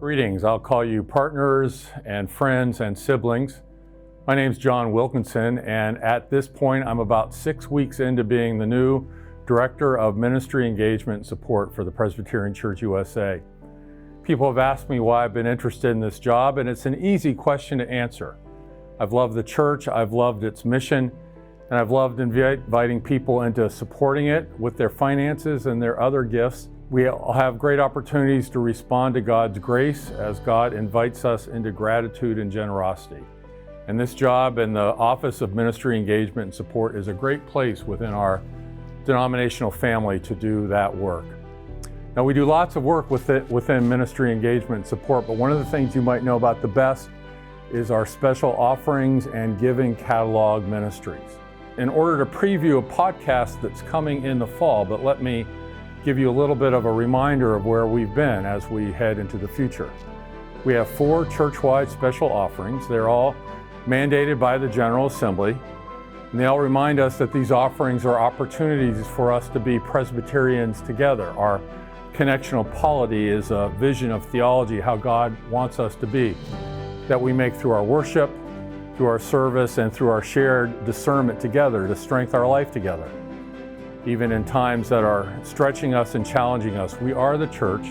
Greetings. I'll call you partners and friends and siblings. My name's John Wilkinson, and at this point, I'm about 6 weeks into being the new Director of Ministry Engagement and Support for the Presbyterian Church USA. People have asked me why I've been interested in this job, and it's an easy question to answer. I've loved the church, I've loved its mission, and I've loved inviting people into supporting it with their finances and their other gifts. We have great opportunities to respond to God's grace as God invites us into gratitude and generosity. And this job in the Office of Ministry Engagement and Support is a great place within our denominational family to do that work. Now, we do lots of work within Ministry Engagement and Support, but one of the things you might know about the best is our special offerings and giving catalog ministries. In order to preview a podcast that's coming in the fall, but let me give you a little bit of a reminder of where we've been as we head into the future. We have 4 church-wide special offerings. They're all mandated by the General Assembly, and they all remind us that these offerings are opportunities for us to be Presbyterians together. Our connectional polity is a vision of theology, how God wants us to be, that we make through our worship, through our service, and through our shared discernment together to strengthen our life together. Even in times that are stretching us and challenging us, we are the church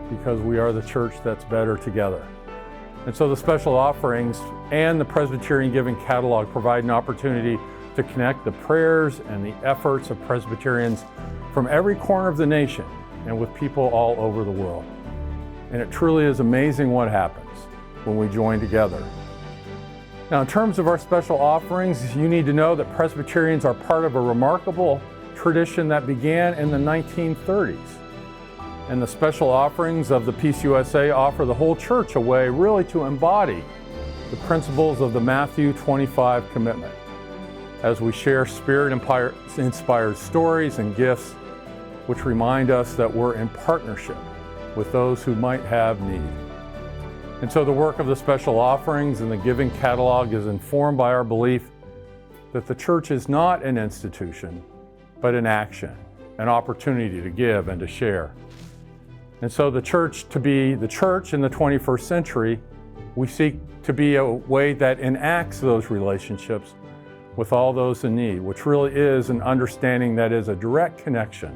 because we are the church that's better together. And so the special offerings and the Presbyterian Giving Catalog provide an opportunity to connect the prayers and the efforts of Presbyterians from every corner of the nation and with people all over the world. And it truly is amazing what happens when we join together. Now, in terms of our special offerings, you need to know that Presbyterians are part of a remarkable tradition that began in the 1930s. And the special offerings of the PCUSA offer the whole church a way really to embody the principles of the Matthew 25 commitment as we share Spirit-inspired stories and gifts which remind us that we're in partnership with those who might have need. And so the work of the special offerings and the giving catalog is informed by our belief that the church is not an institution, but an action, an opportunity to give and to share. And so the church, to be the church in the 21st century, we seek to be a way that enacts those relationships with all those in need, which really is an understanding that is a direct connection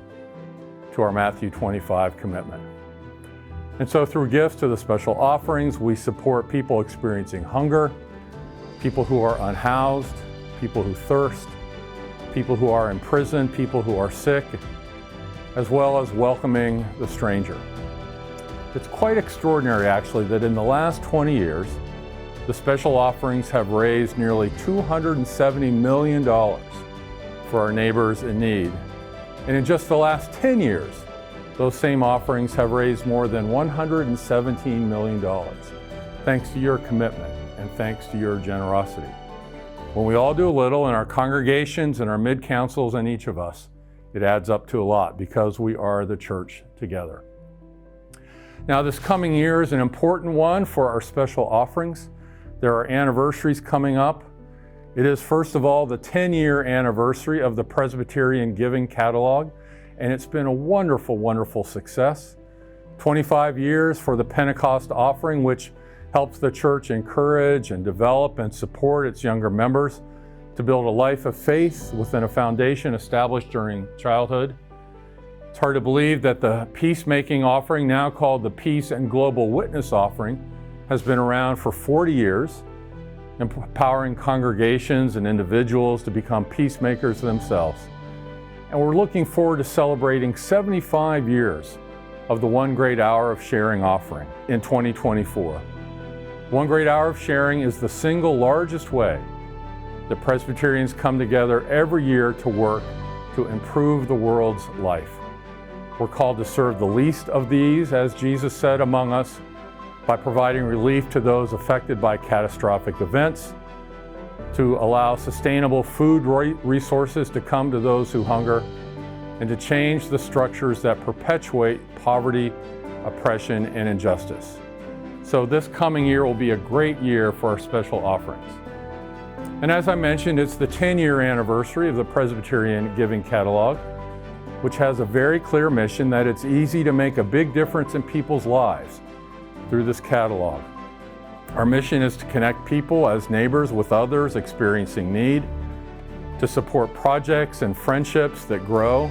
to our Matthew 25 commitment. And so through gifts to the special offerings, we support people experiencing hunger, people who are unhoused, people who thirst, people who are in prison, people who are sick, as well as welcoming the stranger. It's quite extraordinary, actually, that in the last 20 years, the special offerings have raised nearly $270 million for our neighbors in need. And in just the last 10 years, those same offerings have raised more than $117 million, thanks to your commitment and thanks to your generosity. When we all do a little in our congregations and our mid-councils and each of us, it adds up to a lot because we are the church together. Now, this coming year is an important one for our special offerings. There are anniversaries coming up. It is, first of all, the 10-year anniversary of the Presbyterian Giving Catalog, and it's been a wonderful, wonderful success. 25 years for the Pentecost offering, which helps the church encourage and develop and support its younger members to build a life of faith within a foundation established during childhood. It's hard to believe that the peacemaking offering, now called the Peace and Global Witness offering, has been around for 40 years, empowering congregations and individuals to become peacemakers themselves. And we're looking forward to celebrating 75 years of the One Great Hour of Sharing offering in 2024. One Great Hour of Sharing is the single largest way that Presbyterians come together every year to work to improve the world's life. We're called to serve the least of these, as Jesus said, among us, by providing relief to those affected by catastrophic events, to allow sustainable food resources to come to those who hunger, and to change the structures that perpetuate poverty, oppression, and injustice. So this coming year will be a great year for our special offerings. And as I mentioned, it's the 10-year anniversary of the Presbyterian Giving Catalog, which has a very clear mission that it's easy to make a big difference in people's lives through this catalog. Our mission is to connect people as neighbors with others experiencing need, to support projects and friendships that grow,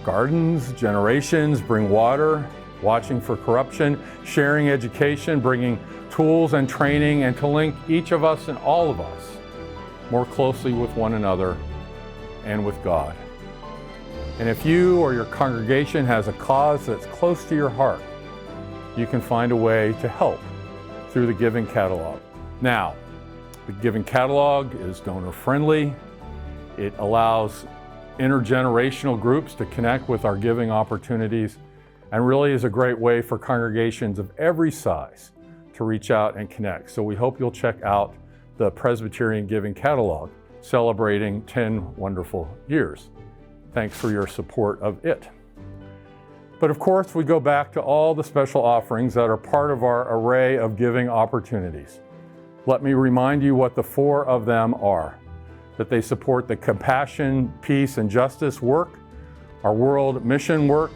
gardens, generations, bring water, watching for corruption, sharing education, bringing tools and training, and to link each of us and all of us more closely with one another and with God. And if you or your congregation has a cause that's close to your heart, you can find a way to help through the Giving Catalog. Now, the Giving Catalog is donor-friendly. It allows intergenerational groups to connect with our giving opportunities, and really is a great way for congregations of every size to reach out and connect. So we hope you'll check out the Presbyterian Giving Catalog, celebrating 10 wonderful years. Thanks for your support of it. But of course, we go back to all the special offerings that are part of our array of giving opportunities. Let me remind you what the 4 of them are: that they support the compassion, peace, and justice work, our world mission work,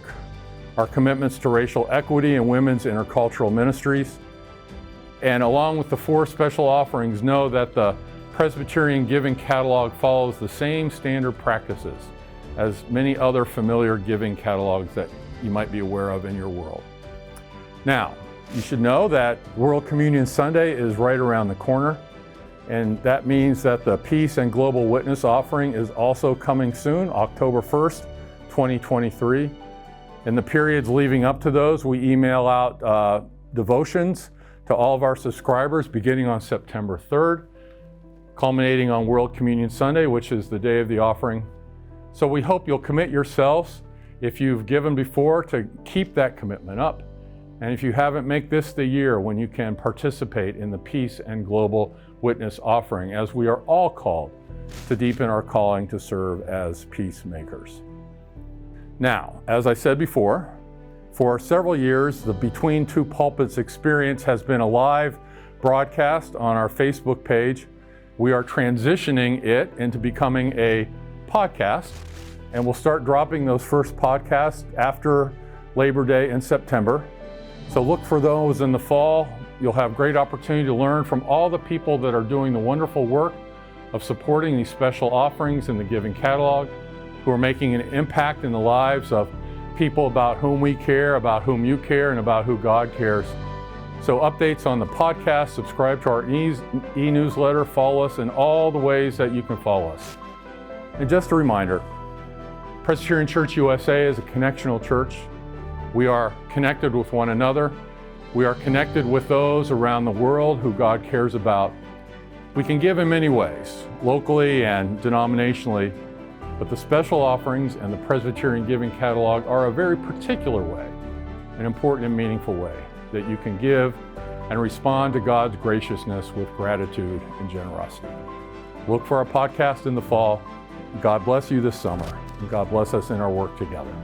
our commitments to racial equity and women's intercultural ministries. And along with the 4 special offerings, know that the Presbyterian Giving Catalog follows the same standard practices as many other familiar giving catalogs that you might be aware of in your world. Now, you should know that World Communion Sunday is right around the corner, and that means that the Peace and Global Witness offering is also coming soon, October 1st, 2023. In the periods leading up to those, we email out devotions to all of our subscribers beginning on September 3rd, culminating on World Communion Sunday, which is the day of the offering. So we hope you'll commit yourselves, if you've given before, to keep that commitment up. And if you haven't, make this the year when you can participate in the Peace and Global Witness offering, as we are all called to deepen our calling to serve as peacemakers. Now, as I said before, for several years, the Between Two Pulpits experience has been a live broadcast on our Facebook page. We are transitioning it into becoming a podcast, and we'll start dropping those first podcasts after Labor Day in September. So look for those in the fall. You'll have great opportunity to learn from all the people that are doing the wonderful work of supporting these special offerings in the Giving Catalog, who are making an impact in the lives of people about whom we care, about whom you care, and about who God cares. So updates on the podcast, subscribe to our e-newsletter, follow us in all the ways that you can follow us. And just a reminder, Presbyterian Church USA is a connectional church. We are connected with one another. We are connected with those around the world who God cares about. We can give in many ways, locally and denominationally, but the special offerings and the Presbyterian Giving Catalog are a very particular way, an important and meaningful way that you can give and respond to God's graciousness with gratitude and generosity. Look for our podcast in the fall. God bless you this summer, and God bless us in our work together.